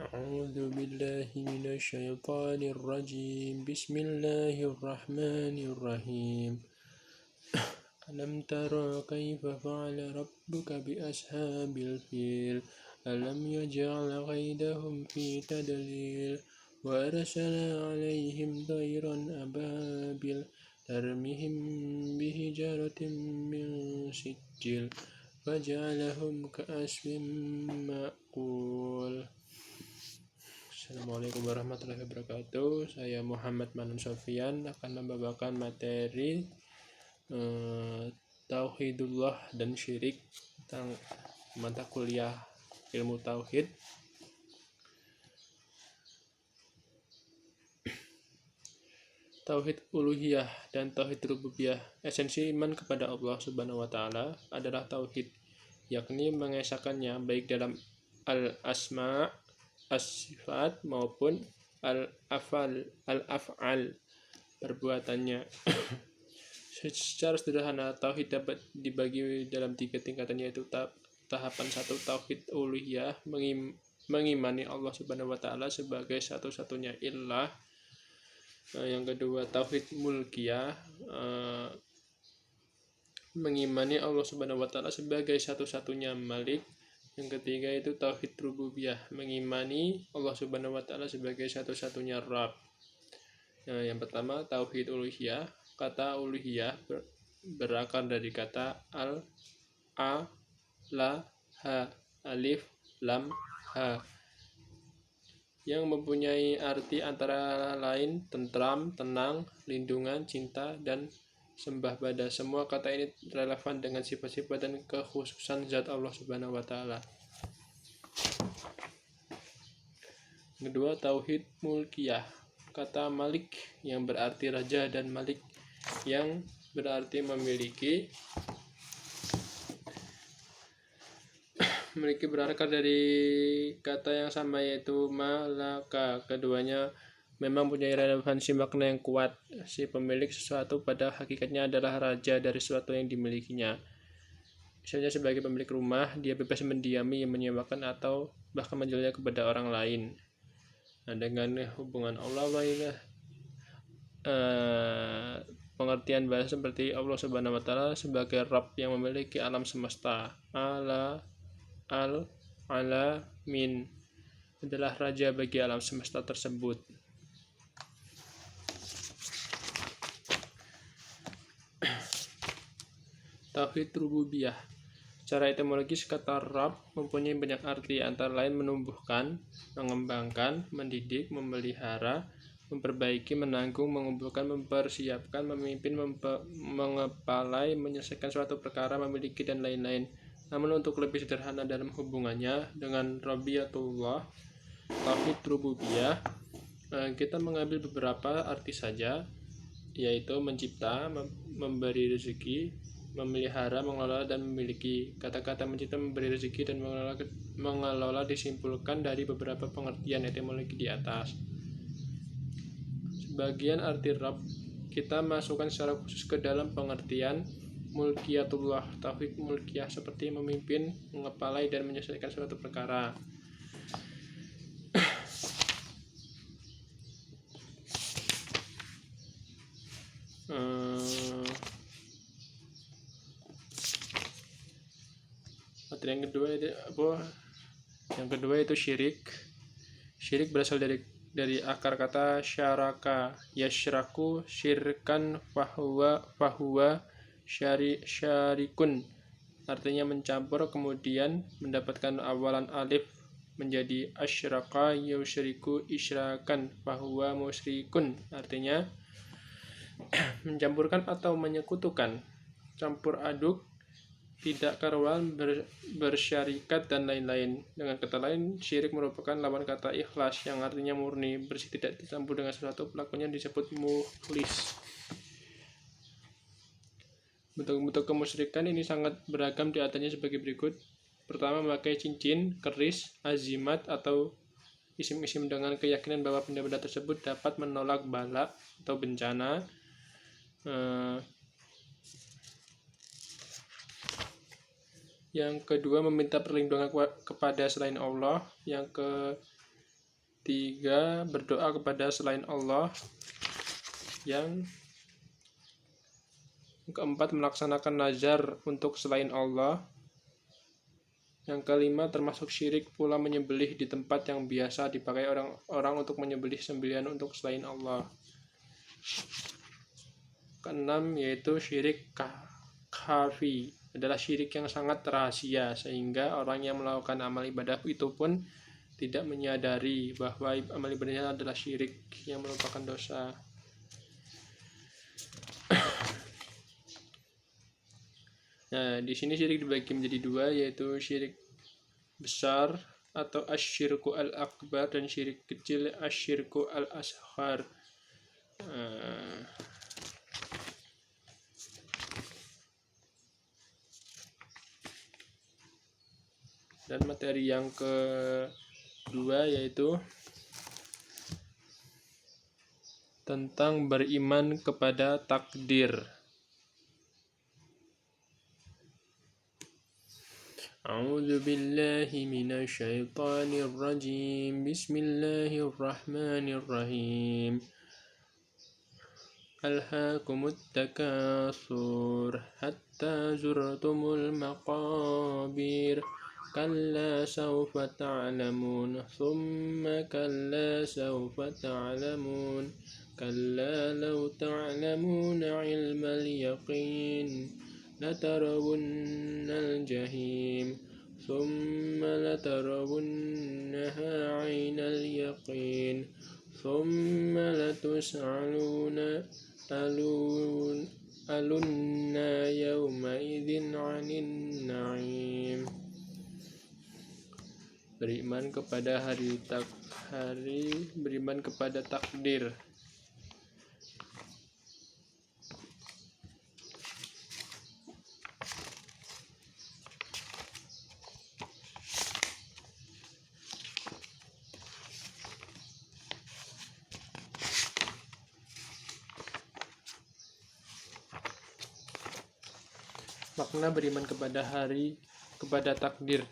أعوذ بالله من الشيطان الرجيم بسم الله الرحمن الرحيم ألم تر كيف فعل ربك بأصحاب الفيل ألم يجعل كيدهم في تدليل وأرسل عليهم طيرا أبابيل ترميهم بحجارة من سجيل فجعلهم كعصف مأكول. Assalamualaikum warahmatullahi wabarakatuh. Saya Muhammad Manun Sofyan akan membawakan materi Tauhidullah dan Syirik tentang mata kuliah ilmu Tauhid. Tauhid uluhiyah dan tauhid rububiyah. Esensi iman kepada Allah Subhanahu wa taala adalah tauhid, yakni mengesahkannya baik dalam al-asma, as-sifat maupun al-af'al perbuatannya. Secara sederhana, tauhid dapat dibagi dalam 3 tingkatan, yaitu tahapan 1 tauhid uluhiyah, mengimani Allah Subhanahu wa taala sebagai satu-satunya ilah. Yang kedua tauhid mulkiyah, mengimani Allah Subhanahu wa taala sebagai satu-satunya malik. Yang ketiga itu tauhid rububiyah, mengimani Allah Subhanahu wa taala sebagai satu-satunya Rabb. Yang pertama tauhid uluhiyah. Kata uluhiyah berakar dari kata la, ha, alif, lam, ha, yang mempunyai arti antara lain tentram, tenang, lindungan, cinta, dan sembah pada. Semua kata ini relevan dengan sifat-sifat dan kekhususan zat Allah Subhanahu wa taala. Kedua, tauhid mulkiyah. Kata malik yang berarti raja dan malik yang berarti memiliki. Memiliki berakar dari kata yang sama, yaitu malaka. Keduanya memang punya relevansi makna yang kuat. Si pemilik sesuatu pada hakikatnya adalah raja dari sesuatu yang dimilikinya. Misalnya sebagai pemilik rumah, dia bebas mendiami, menyewakan, atau bahkan menjualnya kepada orang lain. Nah, dengan hubungan Allah ini pengertian bahasa seperti Allah Subhanahu wa taala sebagai Rabb yang memiliki alam semesta. Al-alamin adalah raja bagi alam semesta tersebut. Tauhid rububiyah. Secara etimologis kata Rabb mempunyai banyak arti, antara lain menumbuhkan, mengembangkan, mendidik, memelihara, memperbaiki, menanggung, mengumpulkan, mempersiapkan, memimpin, mengepalai, menyelesaikan suatu perkara, memiliki, dan lain-lain. Namun untuk lebih sederhana dalam hubungannya dengan Rabbiyatullah, tauhid rububiyah, kita mengambil beberapa arti saja, yaitu mencipta, memberi rezeki, memelihara, mengelola, dan memiliki. Kata-kata mencipta, memberi rezeki, dan mengelola disimpulkan dari beberapa pengertian etimologi di atas. Sebagian arti Rabb kita masukkan secara khusus ke dalam pengertian mulkiyatullah. Tauhid mulkiyah seperti memimpin, mengepalai, dan menyelesaikan suatu perkara. Yang kedua itu syirik. Syirik berasal dari akar kata syaraka, yashraku syirkan fahuwa syarikun, artinya mencampur, kemudian mendapatkan awalan alif menjadi asyraka yusyriku isyrakan fahuwa musyrikun, artinya mencampurkan atau menyekutukan, campur aduk, tidak karuan, bersyarikat, dan lain-lain. Dengan kata lain, syirik merupakan lawan kata ikhlas yang artinya murni, bersih, tidak dicampur dengan sesuatu. Pelakunya disebut mukhlis. Bentuk-bentuk kemusyrikan ini sangat beragam, di atasnya sebagai berikut. Pertama, memakai cincin, keris, azimat, atau isim-isim dengan keyakinan bahwa benda-benda tersebut dapat menolak bala atau bencana. Yang kedua, meminta perlindungan kepada selain Allah. Yang ketiga, berdoa kepada selain Allah. Yang keempat, melaksanakan nazar untuk selain Allah. Yang kelima, termasuk syirik pula menyembelih di tempat yang biasa dipakai orang-orang untuk menyembelih sembelihan untuk selain Allah. Keenam, yaitu syirik khafi, adalah syirik yang sangat rahasia, sehingga orang yang melakukan amal ibadah itu pun tidak menyadari bahwa amal ibadahnya adalah syirik yang merupakan dosa. Nah, di sini syirik dibagi menjadi dua, yaitu syirik besar atau asyirku al-akbar dan syirik kecil asyirku al-asghar. Dan materi yang kedua yaitu tentang beriman kepada takdir. A'udzu billahi minasy syaithanir rajim. Bismillahirrahmanirrahim. Alhaakumut takatsur hatta zurtumul maqabir. Kalla sawfa ta'lamun, thumma kalla sawfa ta'lamun, kalla law ta'lamuna 'ilmal yaqin, latarawunnal jahim, thumma latarawunnaha 'ainal yaqin, thumma latus'aluna alunna yawma idzin 'anin na'im. Beriman kepada beriman kepada takdir. Makna beriman kepada takdir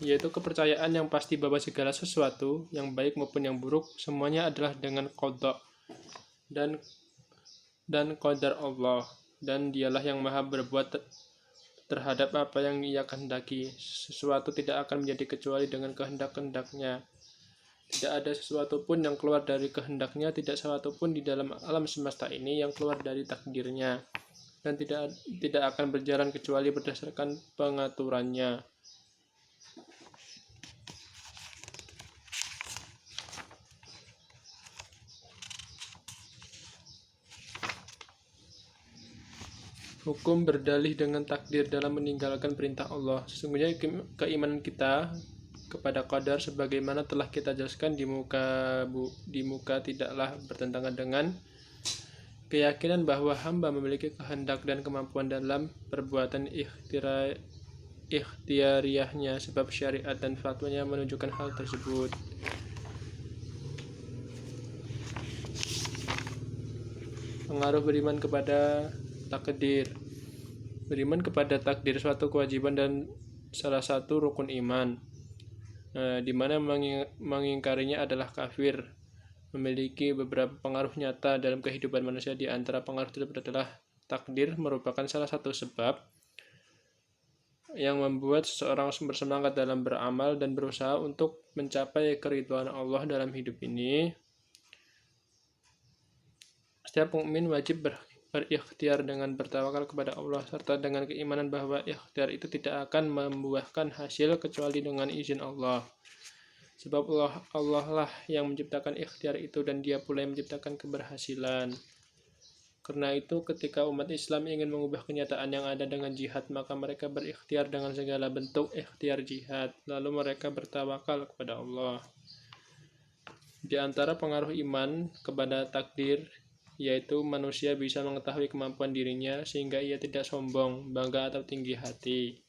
yaitu kepercayaan yang pasti bahwa segala sesuatu yang baik maupun yang buruk semuanya adalah dengan qada dan qadar Allah, dan dialah yang maha berbuat terhadap apa yang ia kehendaki. Sesuatu tidak akan menjadi kecuali dengan kehendak-kehendaknya. Tidak ada sesuatu pun yang keluar dari kehendaknya, tidak sesuatu pun di dalam alam semesta ini yang keluar dari takdirnya, dan tidak akan berjalan kecuali berdasarkan pengaturannya. Hukum berdalih dengan takdir dalam meninggalkan perintah Allah. Sesungguhnya keimanan kita kepada qadar sebagaimana telah kita jelaskan di muka tidaklah bertentangan dengan keyakinan bahwa hamba memiliki kehendak dan kemampuan dalam perbuatan ikhtiariyahnya, sebab syariat dan fatwanya menunjukkan hal tersebut. Pengaruh beriman kepada takdir. Beriman kepada takdir suatu kewajiban dan salah satu rukun iman, di mana mengingkarinya adalah kafir. Memiliki beberapa pengaruh nyata dalam kehidupan manusia. Di antara pengaruh tersebut adalah takdir merupakan salah satu sebab yang membuat seseorang bersemangat dalam beramal dan berusaha untuk mencapai keridhaan Allah dalam hidup ini. Setiap mukmin wajib berikhtiar dengan bertawakal kepada Allah, serta dengan keimanan bahwa ikhtiar itu tidak akan membuahkan hasil kecuali dengan izin Allah. Sebab Allah lah yang menciptakan ikhtiar itu, dan Dia pula yang menciptakan keberhasilan. Karena itu, ketika umat Islam ingin mengubah kenyataan yang ada dengan jihad, maka mereka berikhtiar dengan segala bentuk ikhtiar jihad, lalu mereka bertawakal kepada Allah. Di antara pengaruh iman kepada takdir yaitu manusia bisa mengetahui kemampuan dirinya sehingga ia tidak sombong, bangga atau tinggi hati.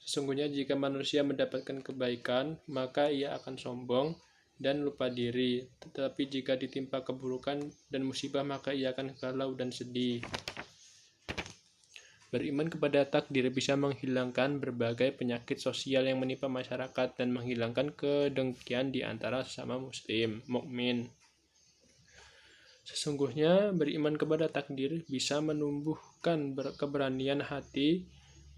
Sesungguhnya jika manusia mendapatkan kebaikan, maka ia akan sombong dan lupa diri. Tetapi jika ditimpa keburukan dan musibah, maka ia akan galau dan sedih. Beriman kepada takdir bisa menghilangkan berbagai penyakit sosial yang menimpa masyarakat dan menghilangkan kedengkian di antara sesama muslim, mukmin. Sesungguhnya beriman kepada takdir bisa menumbuhkan keberanian hati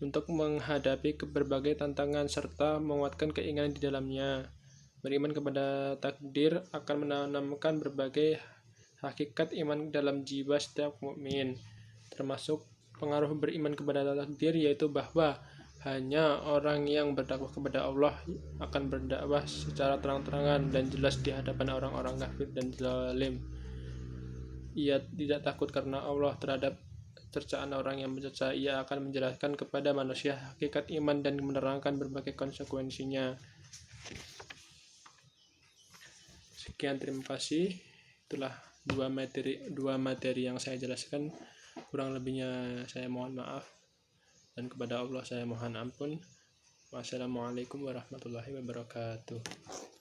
untuk menghadapi berbagai tantangan serta menguatkan keinginan di dalamnya. Beriman kepada takdir akan menanamkan berbagai hakikat iman dalam jiwa setiap mukmin, termasuk pengaruh beriman kepada takdir, yaitu bahwa hanya orang yang berdakwah kepada Allah akan berdakwah secara terang-terangan dan jelas di hadapan orang-orang kafir dan zalim. Ia tidak takut karena Allah terhadap cercaan orang yang mencerca. Ia akan menjelaskan kepada manusia hakikat iman dan menerangkan berbagai konsekuensinya. Sekian, terima kasih. Itulah dua materi yang saya jelaskan. Kurang lebihnya saya mohon maaf, dan kepada Allah saya mohon ampun. Wassalamualaikum warahmatullahi wabarakatuh.